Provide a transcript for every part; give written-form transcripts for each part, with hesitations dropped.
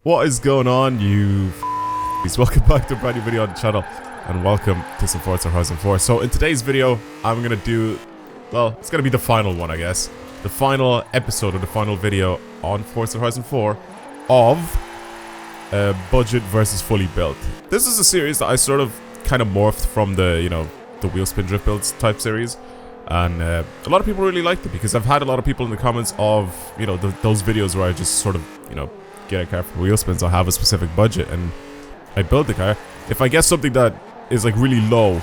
What is going on, you f***s? Welcome back to a brand new video on the channel, and welcome to some Forza Horizon 4. So in today's video, I'm gonna do, well, it's gonna be the final one, I guess. The final episode or the final video on Forza Horizon 4 of budget versus fully built. This is a series that I sort of kind of morphed from the, you know, the wheelspin drift builds type series. And a lot of people really liked it because I've had a lot of people in the comments of, you know, those videos where I just sort of, you know, get a car for wheelspins. I have a specific budget and I build the car. If I get something that is like really low,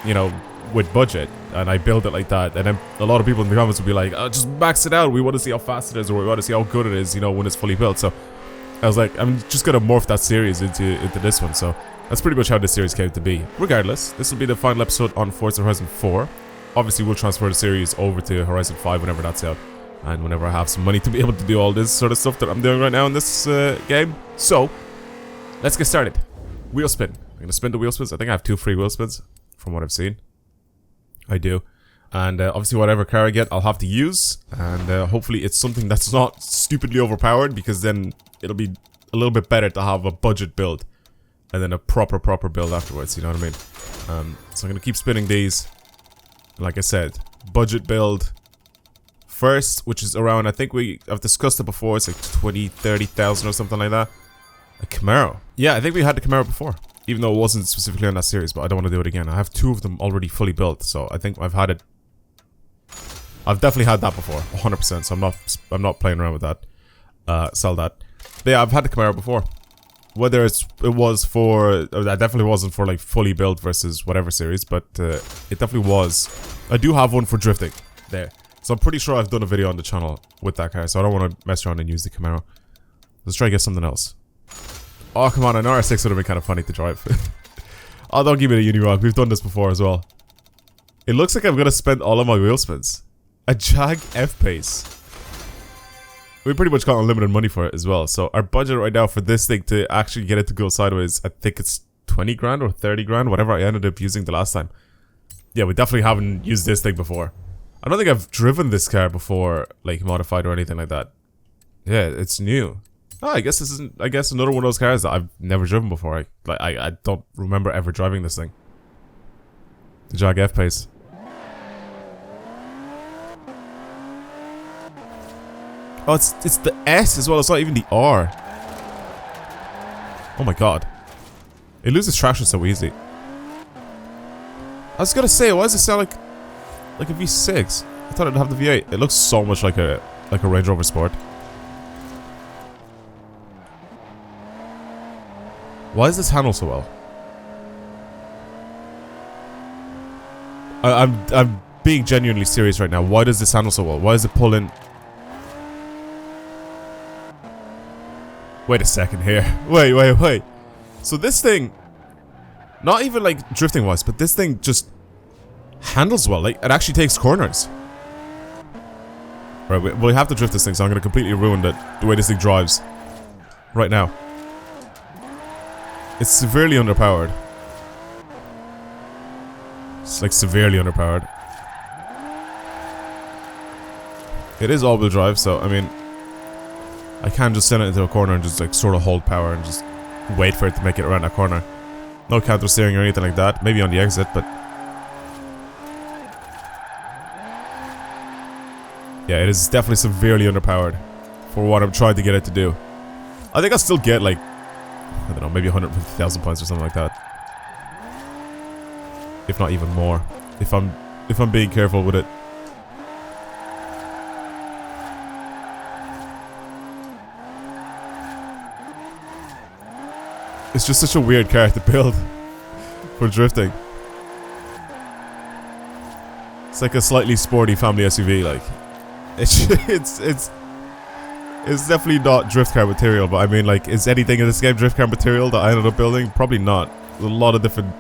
you know, with budget, and I build it like that, and then a lot of people in the comments will be like, oh, just max it out, we want to see how fast it is, or we want to see how good it is, you know, when it's fully built. So I was like, I'm just gonna morph that series into this one. So that's pretty much how this series came to be. Regardless, this will be the final episode on Forza Horizon 4. Obviously, we'll transfer the series over to Horizon 5 whenever that's out, and whenever I have some money to be able to do all this sort of stuff that I'm doing right now in this game. So, let's get started. Wheel spin. I'm gonna spin the wheel spins. I think I have 2 free wheel spins, from what I've seen. I do. And obviously, whatever car I get, I'll have to use. And hopefully, it's something that's not stupidly overpowered, because then it'll be a little bit better to have a budget build, and then a proper build afterwards, you know what I mean? So I'm gonna keep spinning these. Like I said, budget build first, which is around, I think I've discussed it before, it's like 20, 30,000 or something like that. A Camaro. Yeah, I think we had the Camaro before, even though it wasn't specifically on that series, but I don't want to do it again. I have 2 of them already fully built, so I think I've had it. I've definitely had that before, 100%, so I'm not playing around with that. Sell that. But yeah, I've had the Camaro before. Whether it was for, that definitely wasn't for like fully built versus whatever series, but it definitely was. I do have one for drifting there, so I'm pretty sure I've done a video on the channel with that car, so I don't want to mess around and use the Camaro. Let's try to get something else. Oh, come on, an R6 would have been kind of funny to drive. Oh, don't give me the Unirog, we've done this before as well. It looks like I'm going to spend all of my wheel spins. A Jag F-Pace. We pretty much got unlimited money for it as well. So our budget right now for this thing to actually get it to go sideways, I think it's 20 grand or 30 grand, whatever I ended up using the last time. Yeah, we definitely haven't used this thing before. I don't think I've driven this car before, like modified or anything like that. Yeah, it's new. Oh, I guess this isn't, I guess another one of those cars that I've never driven before. I don't remember ever driving this thing. The Jag F-Pace. Oh, it's the S as well, it's not even the R. Oh my god. It loses traction so easy. I was gonna say, why does it sound like a V6? I thought it'd have the V8. It looks so much like a Range Rover Sport. Why does this handle so well? I'm being genuinely serious right now. Why does this handle so well? Why does it pull in? Wait a second here. Wait. So this thing, not even like drifting wise, but this thing just handles well. Like, it actually takes corners. Right, we have to drift this thing, so I'm going to completely ruin the way this thing drives right now. It's severely underpowered. It's like severely underpowered. It is all-wheel drive, so I mean, I can just send it into a corner and just like sort of hold power and just wait for it to make it around that corner. No counter steering or anything like that. Maybe on the exit, but yeah, it is definitely severely underpowered for what I'm trying to get it to do. I think I'll still get like, I don't know, maybe 150,000 points or something like that, if not even more, if I'm being careful with it. It's just such a weird car to build for drifting. It's like a slightly sporty family SUV. Like, it's definitely not drift car material. But I mean, like, is anything in this game drift car material that I ended up building? Probably not. There's a lot of different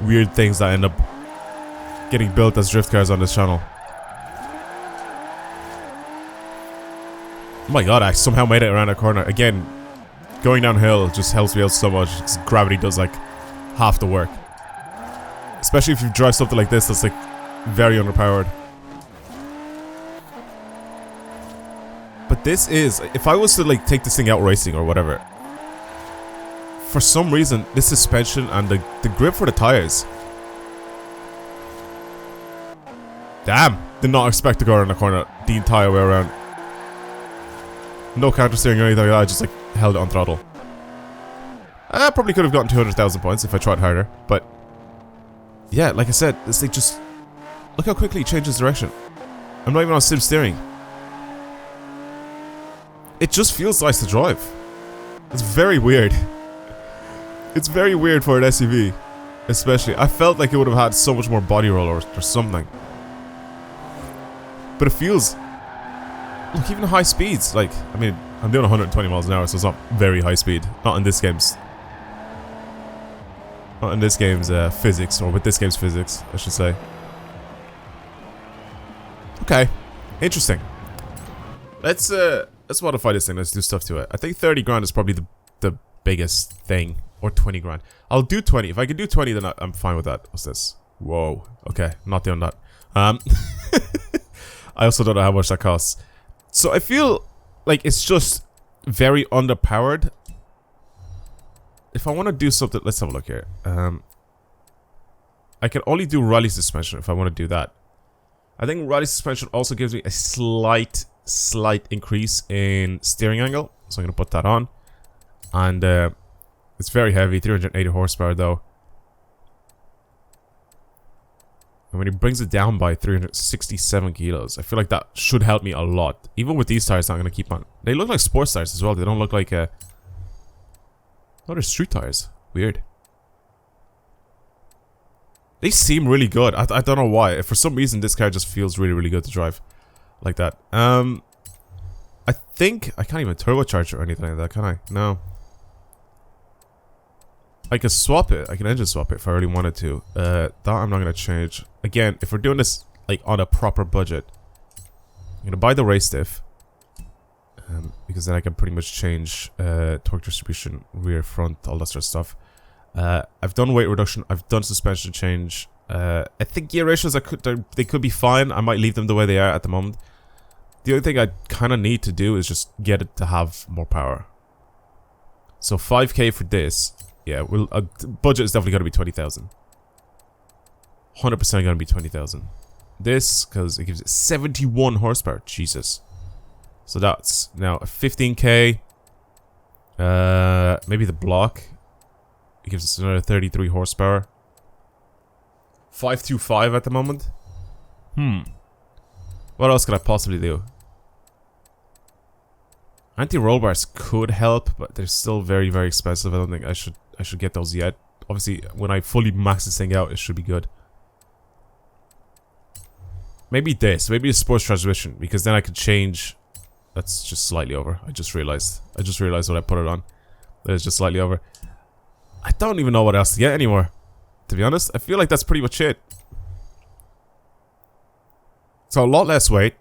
weird things that end up getting built as drift cars on this channel. Oh my god! I somehow made it around a corner again. Going downhill just helps me out so much because gravity does like half the work. Especially if you drive something like this that's like very underpowered. But this is, if I was to like take this thing out racing or whatever, for some reason, this suspension and the grip for the tires. Damn! Did not expect to go around the corner the entire way around. No counter steering or anything like that, I just like held it on throttle. I probably could have gotten 200,000 points if I tried harder, but yeah, like I said, this thing just... Look how quickly it changes direction. I'm not even on sim steering. It just feels nice to drive. It's very weird. It's very weird for an SUV, especially. I felt like it would have had so much more body roll or something. But it feels... Look, even high speeds, like, I mean, I'm doing 120 miles an hour, so it's not very high speed. Not in this game's... Not in this game's physics, or with this game's physics, I should say. Okay, interesting. Let's modify this thing. Let's do stuff to it. I think 30 grand is probably the biggest thing, or 20 grand. I'll do 20. If I can do 20, then I'm fine with that. What's this? Whoa. Okay, not doing that. I also don't know how much that costs. So I feel like it's just very underpowered. If I want to do something, let's have a look here. I can only do rally suspension if I want to do that. I think rally suspension also gives me a slight increase in steering angle. So I'm going to put that on. And it's very heavy, 380 horsepower though. And when he brings it down by 367 kilos, I feel like that should help me a lot. Even with these tires, I'm going to keep on. They look like sports tires as well. They don't look like no, they're street tires. Weird. They seem really good. I don't know why. For some reason, this car just feels really good to drive. Like that. I think I can't even turbocharge or anything like that, can I? No. I can swap it. I can engine swap it if I really wanted to. That I'm not going to change. Again, if we're doing this like on a proper budget, I'm going to buy the race diff. Because then I can pretty much change torque distribution, rear, front, all that sort of stuff. I've done weight reduction. I've done suspension change. I think gear ratios, they could be fine. I might leave them the way they are at the moment. The only thing I kind of need to do is just get it to have more power. So 5k for this. Yeah, budget is definitely going to be 20,000. 100% going to be 20,000. This, because it gives it 71 horsepower. Jesus. So that's now a 15k. Maybe the block. It gives us another 33 horsepower. 525 at the moment. What else could I possibly do? Anti-roll bars could help, but they're still very expensive. I don't think I should get those yet. Obviously, when I fully max this thing out, it should be good. Maybe this. Maybe a sports transmission, because then I could change. That's just slightly over. I just realized when I put it on. That it's just slightly over. I don't even know what else to get anymore. To be honest, I feel like that's pretty much it. So a lot less weight.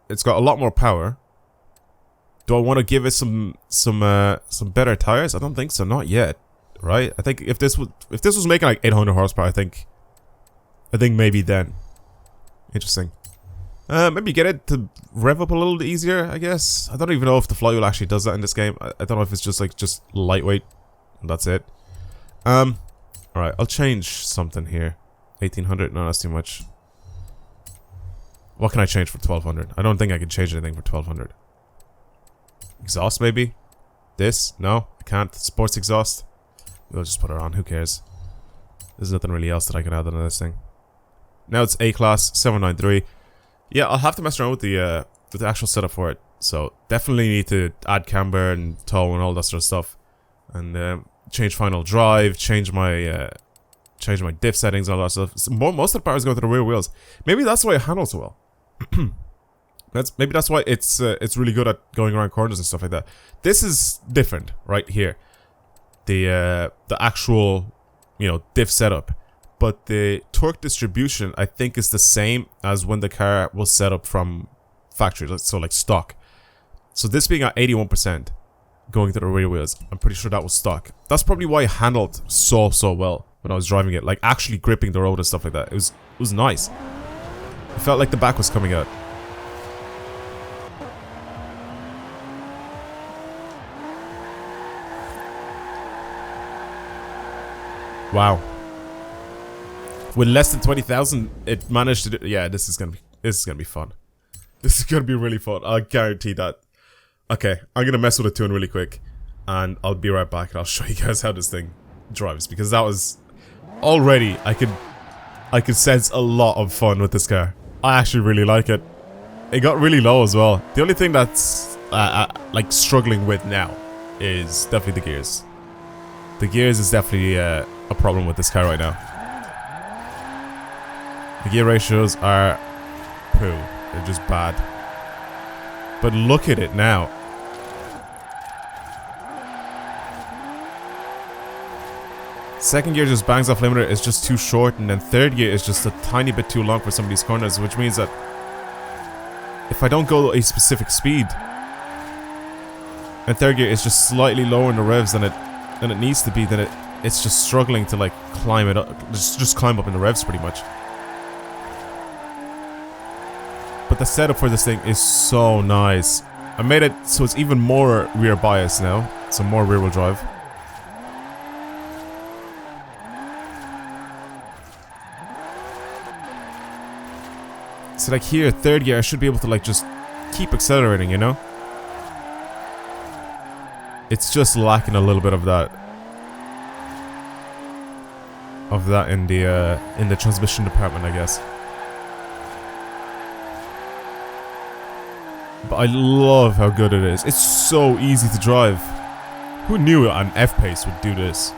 It's got a lot more power. Do I want to give it some better tires? I don't think so. Not yet. Right? I think if this was making like 800 horsepower, I think maybe then. Interesting. Maybe get it to rev up a little easier, I guess. I don't even know if the flywheel actually does that in this game. I don't know if it's just lightweight. And that's it. Alright, I'll change something here. 1800, no, that's too much. What can I change for 1200? I don't think I can change anything for 1200. Exhaust, maybe? This? No, I can't. Sports exhaust? We'll just put it on, who cares? There's nothing really else that I can add on this thing. Now it's A-Class, 793. Yeah, I'll have to mess around with the actual setup for it. So, definitely need to add camber and tow and all that sort of stuff. And change final drive, change my diff settings, all that stuff. So most of the power is going to the rear wheels. Maybe that's why it handles so well. Maybe that's why it's really good at going around corners and stuff like that. This is different right here. The actual, diff setup. But the torque distribution, I think, is the same as when the car was set up from factory, so like stock. So this being at 81%, going to the rear wheels, I'm pretty sure that was stock. That's probably why it handled so well when I was driving it, like actually gripping the road and stuff like that. It was nice. It felt like the back was coming out. Wow. With less than 20,000, it managed to do... Yeah, this is gonna be fun. This is gonna be really fun. I guarantee that. Okay, I'm gonna mess with the tune really quick, and I'll be right back, and I'll show you guys how this thing drives, because that was... Already, I could sense a lot of fun with this car. I actually really like it. It got really low as well. The only thing that's like struggling with now is definitely the gears. The gears is definitely a problem with this car right now. The gear ratios are poo. They're just bad. But look at it now. Second gear just bangs off limiter, it's just too short, and then third gear is just a tiny bit too long for some of these corners, which means that if I don't go a specific speed, and third gear is just slightly lower in the revs than it needs to be, then it's just struggling to like climb it up, just climb up in the revs pretty much. But the setup for this thing is so nice. I made it so it's even more rear bias now, so more rear wheel drive. So like here, third gear, I should be able to like just keep accelerating, you know? It's just lacking a little bit of that. In the transmission department, I guess. But I love how good it is. It's so easy to drive. Who knew an F-Pace would do this?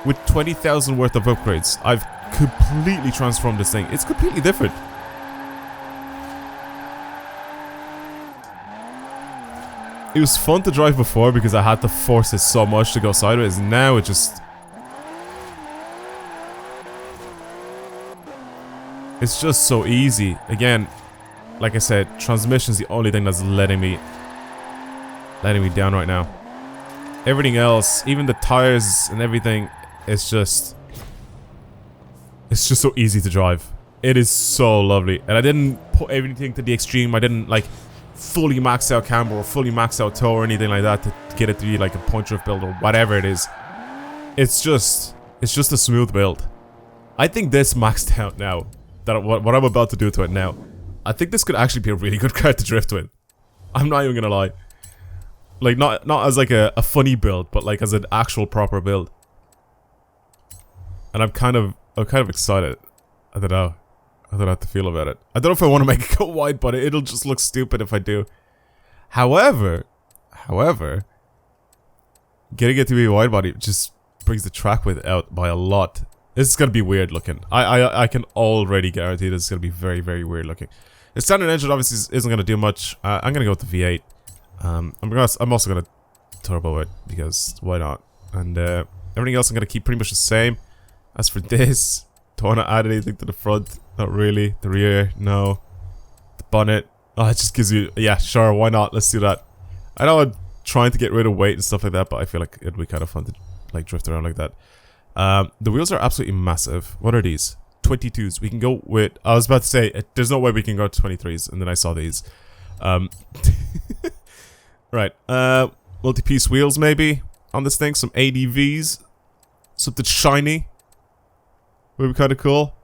With 20,000 worth of upgrades, I've completely transformed this thing. It's completely different. It was fun to drive before because I had to force it so much to go sideways. Now it just... It's just so easy. Again, like I said, transmission's the only thing that's letting me down right now. Everything else, even the tires and everything, it's just so easy to drive. It is so lovely. And I didn't put everything to the extreme. I didn't like fully max out camber or fully max out tow or anything like that to get it to be like a punch drift build or whatever it is. It's just a smooth build. I think this maxed out now. That what I'm about to do to it now. I think this could actually be a really good car to drift with. I'm not even gonna lie. Like not as like a funny build, but like as an actual proper build. And I'm kind of excited. I don't know how to feel about it. I don't know if I want to make it go wide, but it'll just look stupid if I do. However, getting it to be a wide body just brings the track width out by a lot. This is gonna be weird looking. I can already guarantee this is gonna be very, very weird looking. The standard engine obviously isn't gonna do much. I'm gonna go with the V8. I'm also gonna turbo it because why not? And everything else I'm gonna keep pretty much the same. As for this, don't wanna add anything to the front. Not really. The rear, no. The bonnet. Oh, it just gives you... Yeah, sure, why not? Let's do that. I know I'm trying to get rid of weight and stuff like that, but I feel like it'd be kind of fun to like drift around like that. The wheels are absolutely massive. What are these? 22s. We can go with... I was about to say, there's no way we can go to 23s, and then I saw these. Right. Multi-piece wheels, maybe, on this thing. Some ADVs. Something shiny. Would be kind of cool.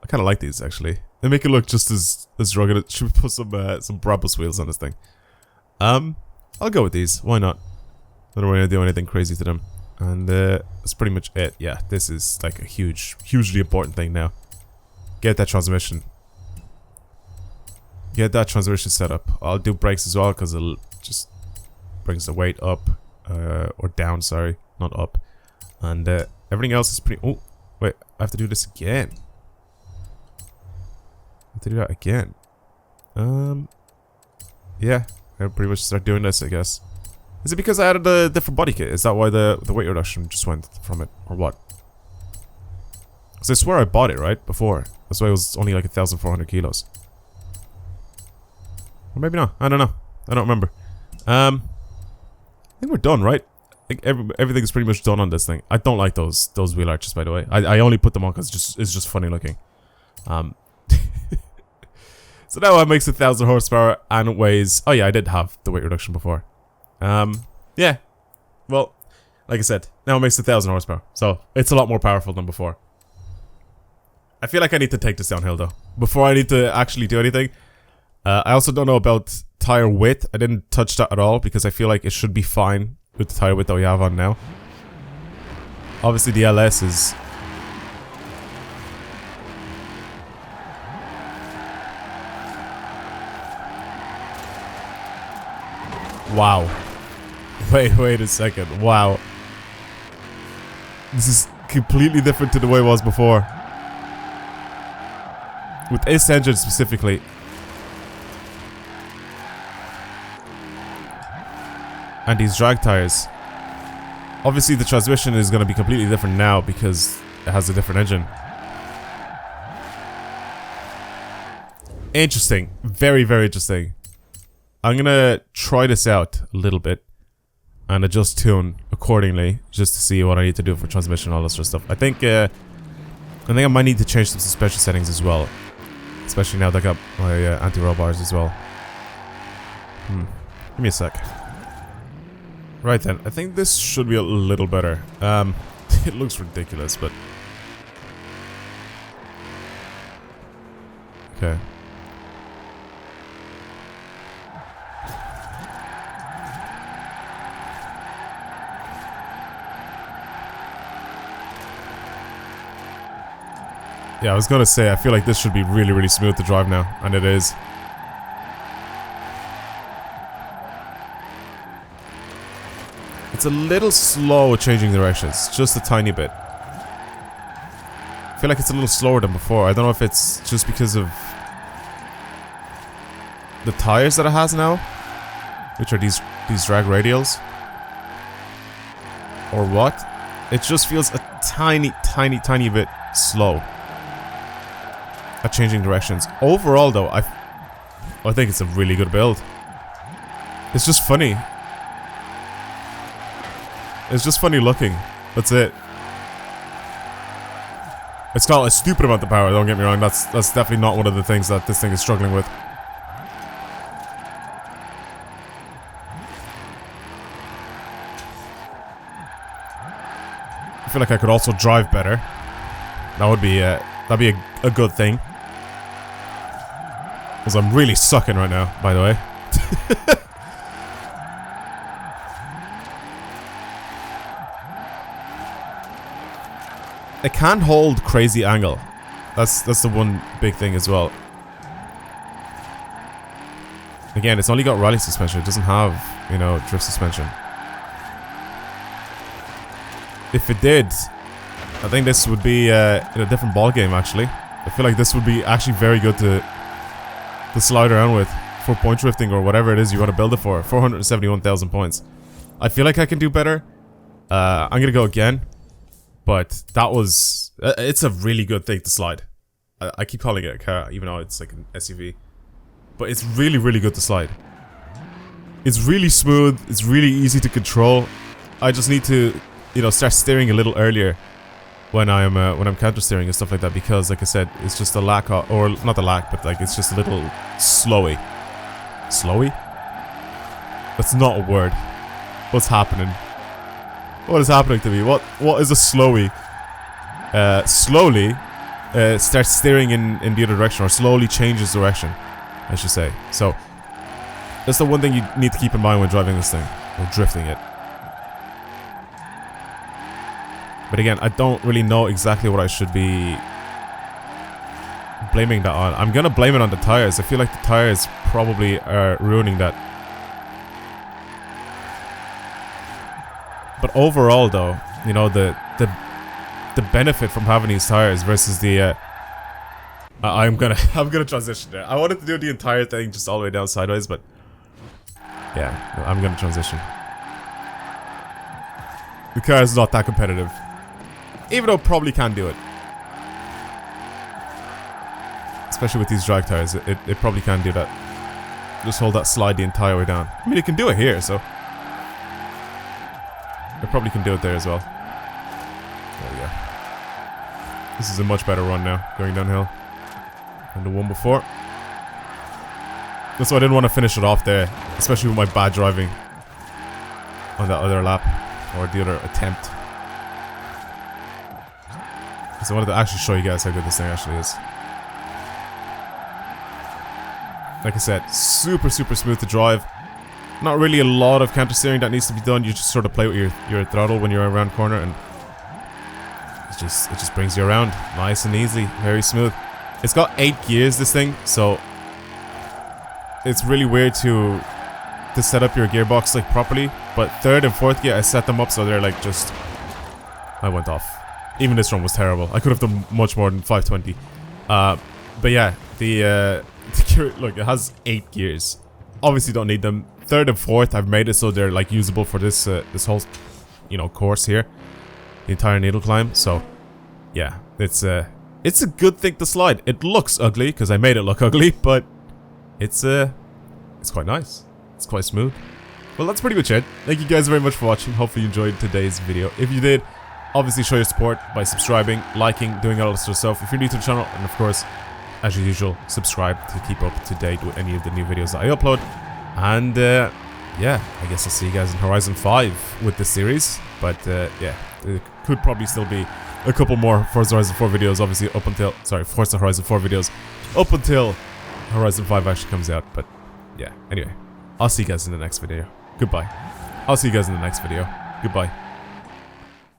I kind of like these, actually. They make it look just as rugged. Should we put some Brabus wheels on this thing? I'll go with these. Why not? I don't want to do anything crazy to them. And that's pretty much it. Yeah, this is like a hugely important thing now. Get that transmission. Get that transmission set up. I'll do brakes as well because it just brings the weight up. Or down, sorry. Not up. And everything else is pretty... Oh, wait. I have to do this again. I have to do that again. Yeah. I'll pretty much start doing this, I guess. Is it because I added a different body kit? Is that why the weight reduction just went from it? Or what? Because I swear I bought it, right? Before. That's why it was only like 1,400 kilos. Or maybe not. I don't know. I don't remember. I think we're done, right? Like everything's pretty much done on this thing. I don't like those wheel arches, by the way. I only put them on because it's just funny looking. So now it makes 1,000 horsepower and it weighs... Oh yeah, I did have the weight reduction before. Yeah. well, like I said, now it makes 1,000 horsepower. So it's a lot more powerful than before. I feel like I need to take this downhill though, before I need to actually do anything. I also don't know about tire width. I didn't touch that at all because I feel like it should be fine with the tire width that we have on now. Obviously the LS is... Wow. Wait a second. Wow. This is completely different to the way it was before. With this engine specifically. And these drag tires. Obviously the transmission is going to be completely different now because it has a different engine. Interesting. Very, very interesting. I'm going to try this out a little bit. And adjust tune accordingly. Just to see what I need to do for transmission and all this sort of stuff. I think I might need to change some suspension settings as well. Especially now that I got my anti-roll bars as well. Give me a sec. Right then, I think this should be a little better. It looks ridiculous, but... Okay. Yeah, I was gonna say, I feel like this should be really, really smooth to drive now, and it is. It's a little slow changing directions, just a tiny bit. I feel like it's a little slower than before. I don't know if it's just because of the tires that it has now, which are these drag radials, or what. It just feels a tiny bit slow at changing directions. Overall though, I think it's a really good build. It's just funny. It's just funny looking. That's it. It's got a stupid amount of power, don't get me wrong. That's definitely not one of the things that this thing is struggling with. I feel like I could also drive better. That would be that'd be a good thing. Because I'm really sucking right now, by the way. It can't hold crazy angle. That's the one big thing as well. Again, it's only got rally suspension. It doesn't have, you know, drift suspension. If it did, I think this would be in a different ball game. Actually, I feel like this would be actually very good to slide around with for point drifting or whatever it is you want to build it for. 471,000 points. I feel like I can do better. I'm gonna go again. But that was... it's a really good thing to slide. I keep calling it a car, even though it's like an SUV. But it's really, really good to slide. It's really smooth. It's really easy to control. I just need to, you know, start steering a little earlier when I'm counter steering and stuff like that. Because, like I said, it's just a lack of... Or, not the lack, but like, it's just a little slowy. Slowy? That's not a word. What's happening? What is happening to me? What is a slowy? Slowly starts steering in the other direction, or slowly changes direction, I should say. So that's the one thing you need to keep in mind when driving this thing, or drifting it. But again, I don't really know exactly what I should be blaming that on. I'm gonna blame it on the tires. I feel like the tires probably are ruining that. But overall, though, you know, the benefit from having these tires versus the I'm gonna transition there. I wanted to do the entire thing just all the way down sideways, but yeah, I'm gonna transition. The car is not that competitive, even though it probably can do it. Especially with these drag tires, it probably can do that. Just hold that slide the entire way down. I mean, it can do it here, so. I probably can do it there as well. There we go. This is a much better run now, going downhill, than the one before. That's why I didn't want to finish it off there, especially with my bad driving on that other lap. or the other attempt. So I wanted to actually show you guys how good this thing actually is. Like I said, super smooth to drive. Not really a lot of counter steering that needs to be done. You just sort of play with your throttle when you're around corner, and it just brings you around nice and easy, very smooth. It's got 8 gears, this thing, so it's really weird to set up your gearbox like properly. But 3rd and 4th gear, I set them up so they're like just. I went off. Even this run was terrible. I could have done much more than 520. But yeah, the gear, look, it has 8 gears. Obviously, don't need them. 3rd and 4th, I've made it so they're like usable for this this whole, you know, course here, the entire needle climb. So yeah, it's a good thing to slide. It looks ugly because I made it look ugly, but it's quite nice. It's quite smooth. Well, that's pretty much it. Thank you guys very much for watching. Hopefully you enjoyed today's video. If you did, obviously show your support by subscribing, liking, doing all this sort of stuff. If you're new to the channel, and of course, as usual, subscribe to keep up to date with any of the new videos that I upload. And yeah, I guess I'll see you guys in Horizon 5 with this series. But yeah, there could probably still be a couple more Forza Horizon 4 videos, obviously up until, sorry, Forza Horizon 4 videos up until Horizon 5 actually comes out. But yeah, anyway, I'll see you guys in the next video. Goodbye. I'll see you guys in the next video. Goodbye.